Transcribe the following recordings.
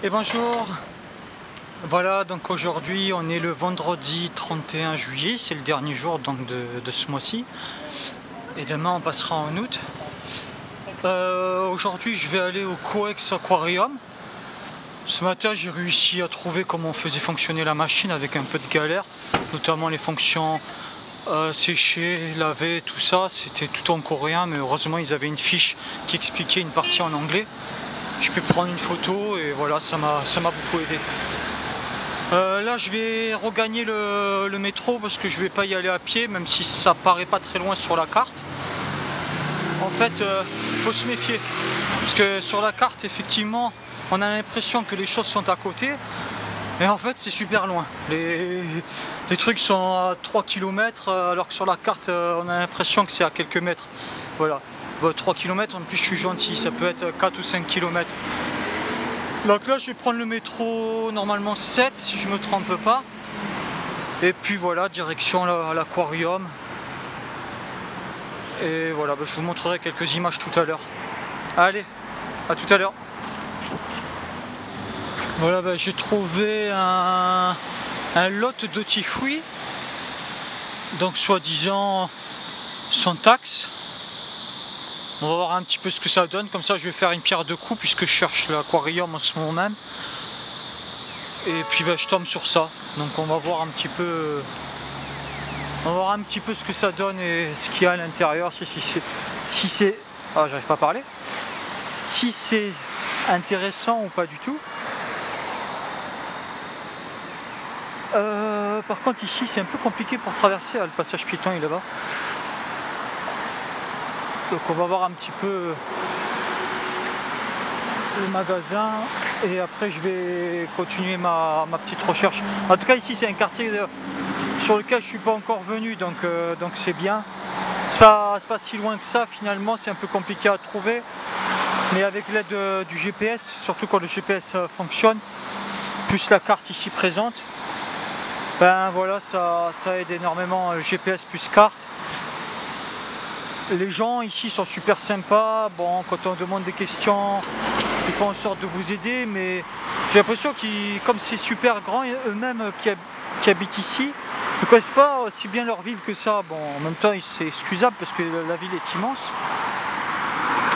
Et bonjour. Voilà, donc aujourd'hui on est le vendredi 31 juillet, c'est le dernier jour donc de ce mois-ci. Et demain on passera en août. Aujourd'hui je vais aller au Coex Aquarium. Ce matin j'ai réussi à trouver comment on faisait fonctionner la machine avec un peu de galère, notamment les fonctions sécher, laver, tout ça, c'était tout en coréen, mais heureusement ils avaient une fiche qui expliquait une partie en anglais. Je peux prendre une photo et voilà, ça m'a beaucoup aidé. Là je vais regagner le métro parce que je vais pas y aller à pied, même si ça paraît pas très loin sur la carte. En fait, il faut se méfier parce que sur la carte effectivement on a l'impression que les choses sont à côté, mais en fait c'est super loin. Les trucs sont à 3 km alors que sur la carte on a l'impression que c'est à quelques mètres. Voilà, 3 km, en plus je suis gentil, ça peut être 4 ou 5 km. Donc là je vais prendre le métro normalement 7 si je me trompe pas. Et puis voilà, direction à l'aquarium. Et voilà, je vous montrerai quelques images tout à l'heure. Allez, à tout à l'heure. Voilà, j'ai trouvé un lot de tifouis. Donc soi-disant sans taxe. On va voir un petit peu ce que ça donne. Comme ça je vais faire une pierre deux coups puisque je cherche l'aquarium en ce moment même. Et puis je tombe sur ça. Donc on va voir un petit peu. On va voir un petit peu ce que ça donne et ce qu'il y a à l'intérieur, si c'est. Ah, j'arrive pas à parler. Si c'est intéressant ou pas du tout. Par contre ici c'est un peu compliqué pour traverser, le passage piéton est là-bas. Donc on va voir un petit peu le magasin et après je vais continuer ma petite recherche. En tout cas ici c'est un quartier sur lequel je suis pas encore venu, donc c'est bien. C'est pas si loin que ça finalement, c'est un peu compliqué à trouver, mais avec l'aide du GPS, surtout quand le GPS fonctionne, plus la carte ici présente, ben voilà, ça aide énormément, GPS plus carte. Les gens ici sont super sympas, bon quand on demande des questions, ils font en sorte de vous aider, mais j'ai l'impression qu'ils, comme c'est super grand, eux-mêmes qui habitent ici, ne connaissent pas aussi bien leur ville que ça. Bon, en même temps, c'est excusable parce que la ville est immense.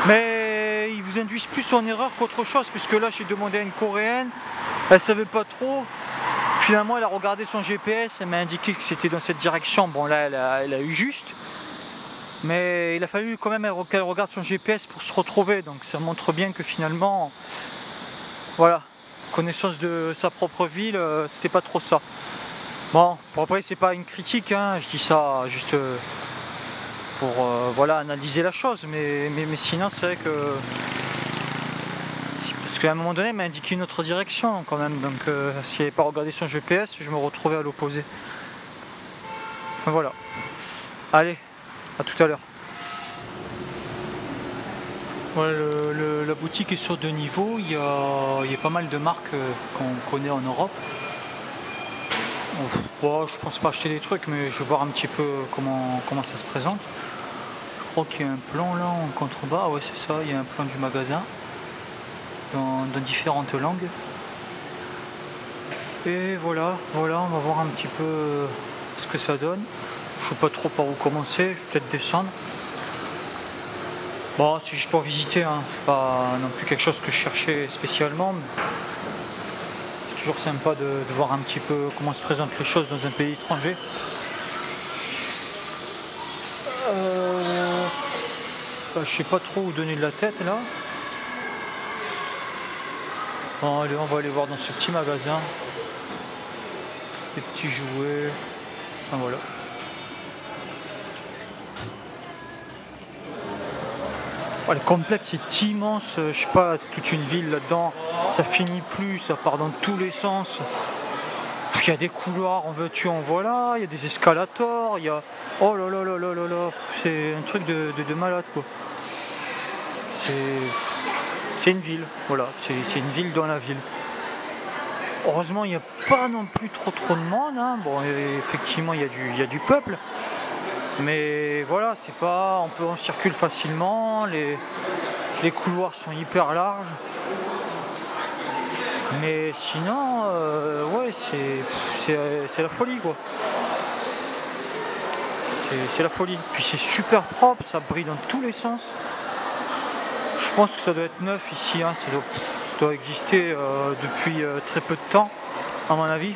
Mais ils vous induisent plus en erreur qu'autre chose, puisque là, j'ai demandé à une Coréenne, elle savait pas trop. Finalement, elle a regardé son GPS, elle m'a indiqué que c'était dans cette direction. Bon, là, elle a eu juste. Mais il a fallu quand même qu'elle regarde son GPS pour se retrouver. Donc ça montre bien que finalement, voilà, connaissance de sa propre ville, c'était pas trop ça. Bon, pour après c'est pas une critique, hein, je dis ça juste pour voilà, analyser la chose, mais sinon c'est vrai que parce qu'à un moment donné elle m'a indiqué une autre direction quand même, donc si elle n'avait pas regardé son GPS, je me retrouvais à l'opposé. Enfin, voilà. Allez, à tout à l'heure. Voilà, la boutique est sur deux niveaux, il y a pas mal de marques qu'on connaît en Europe. Bon, je pense pas acheter des trucs, mais je vais voir un petit peu comment ça se présente. Je crois qu'il y a un plan là en contrebas, ah ouais c'est ça, il y a un plan du magasin dans différentes langues. Et voilà, on va voir un petit peu ce que ça donne. Je sais pas trop par où commencer, je vais peut-être descendre. Bon, c'est juste pour visiter, hein. C'est pas non plus quelque chose que je cherchais spécialement, mais c'est toujours sympa de voir un petit peu comment se présentent les choses dans un pays étranger. Je sais pas trop où donner de la tête là. Bon, allez, on va aller voir dans ce petit magasin. Des petits jouets. Enfin voilà. Oh, le complexe est immense, je sais pas, c'est toute une ville là-dedans, ça finit plus, ça part dans tous les sens. Il y a des couloirs, en veux-tu, en voilà, il y a des escalators, il y a... Oh là là là là là là, c'est un truc de malade quoi. C'est une ville, voilà, c'est une ville dans la ville. Heureusement, il n'y a pas non plus trop de monde, hein. Bon, effectivement, il y a du peuple. Mais voilà, c'est pas, on circule facilement, les couloirs sont hyper larges. Mais sinon, ouais, c'est la folie quoi. C'est la folie. Puis c'est super propre, ça brille dans tous les sens. Je pense que ça doit être neuf ici, hein. Ça doit exister depuis très peu de temps, à mon avis.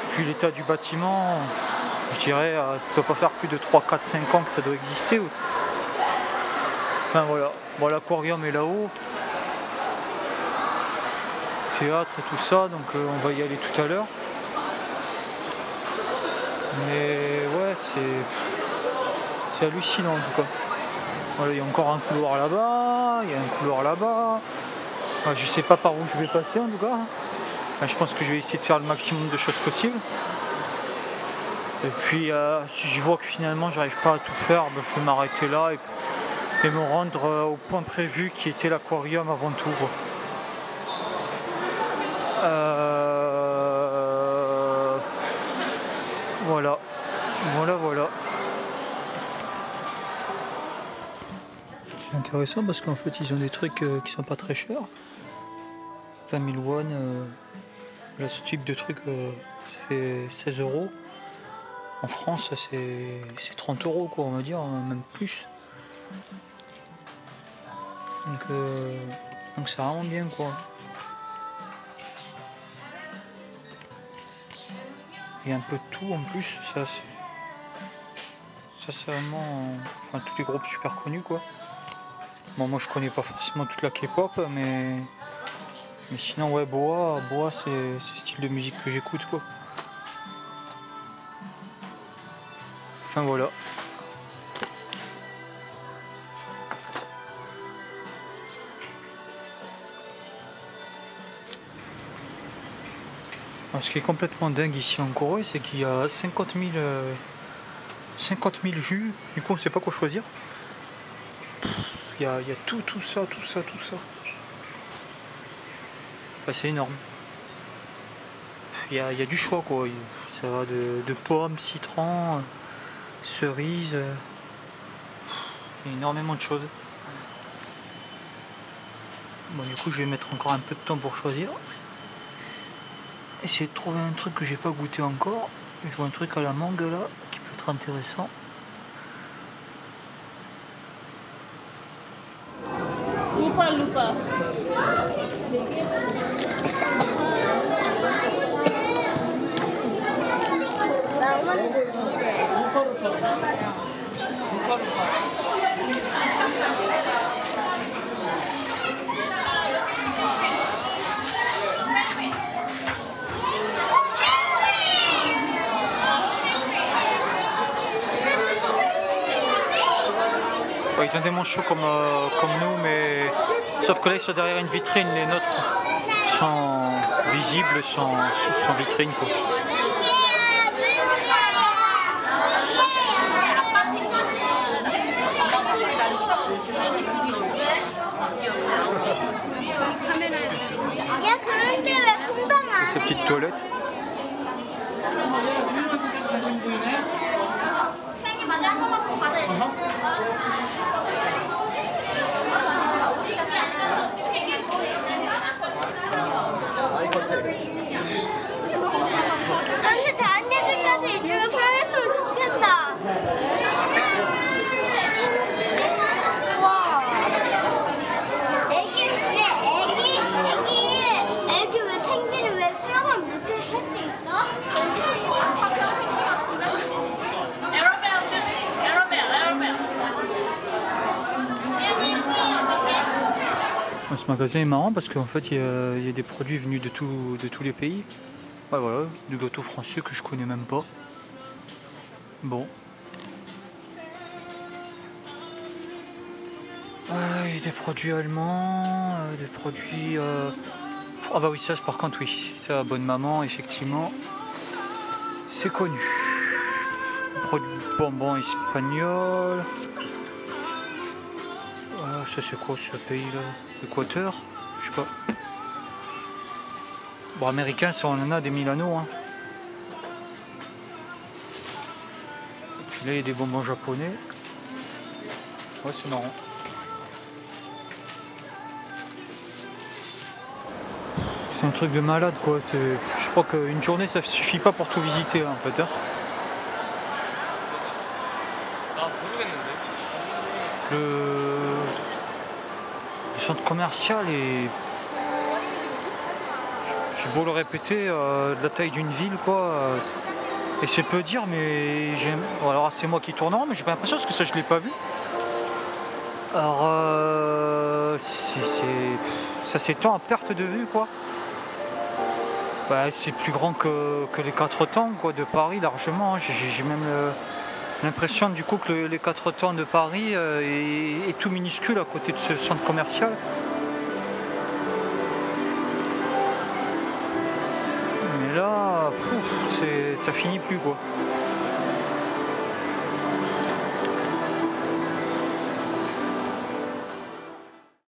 Vu l'état du bâtiment, je dirais ça doit pas faire plus de 3, 4, 5 ans que ça doit exister. Enfin voilà, bon, l'aquarium est là-haut. Théâtre et tout ça, donc on va y aller tout à l'heure. Mais ouais, c'est hallucinant en tout cas. Voilà, il y a encore un couloir là-bas, il y a un couloir là-bas. Enfin, je sais pas par où je vais passer en tout cas. Enfin, je pense que je vais essayer de faire le maximum de choses possibles. Et puis si je vois que finalement j'arrive pas à tout faire, ben, je vais m'arrêter là et me rendre au point prévu qui était l'aquarium avant tout. Voilà. C'est intéressant parce qu'en fait ils ont des trucs qui sont pas très chers. 20 000 won, là ce type de truc ça fait 16 €. En France c'est 30 € quoi, on va dire, même plus. Donc c'est vraiment bien quoi. Il y a un peu de tout en plus, ça c'est vraiment, enfin tous les groupes super connus quoi. Bon, moi je connais pas forcément toute la K-pop, mais sinon ouais, Boa c'est le style de musique que j'écoute quoi. Enfin voilà. Alors, ce qui est complètement dingue ici en Corée, c'est qu'il y a 50 000 jus, du coup on sait pas quoi choisir. Il y a tout ça. Enfin, c'est énorme. Il y a du choix quoi. Ça va de pommes, citron, cerises. Il y a énormément de choses. Bon, du coup je vais mettre encore un peu de temps pour choisir. Essayer de trouver un truc que j'ai pas goûté encore. Je vois un truc à la mangue là qui peut être intéressant. Lupa. Ouais, ils ont des manchots comme nous, mais sauf que là ils sont derrière une vitrine, les nôtres sont visibles sans vitrine quoi. Ces petites toilettes. 근데 다른 데들까지 이쪽에 살았으면 좋겠다. 와. 애기 왜 펭귄을 왜 수영을 못해 할 수 있어? Ce magasin est marrant parce qu'en fait il y a des produits venus de tous les pays. Ouais, voilà, du gâteau français que je connais même pas. Bon. Il y a des produits allemands, des produits... Ah bah oui, ça par contre oui, ça Bonne Maman effectivement, c'est connu. Produits bonbons espagnols. Ça c'est quoi ce pays là? Équateur? Je sais pas. Bon, américain, ça on en a des Milano. Hein. Et puis là il y a des bonbons japonais. Ouais, c'est marrant. C'est un truc de malade quoi. Je crois qu'une journée ça suffit pas pour tout visiter en fait. Hein. Le centre commercial est, j'ai beau le répéter, de la taille d'une ville quoi. Et c'est peu dire, mais j'aime. Alors c'est moi qui tourne en rond, mais j'ai pas l'impression parce que ça je l'ai pas vu. Alors ça s'étend à perte de vue quoi. Bah, c'est plus grand que les quatre temps quoi, de Paris largement. J'ai même l'impression du coup que les quatre temps de Paris est tout minuscule à côté de ce centre commercial. Mais là, ça finit plus quoi.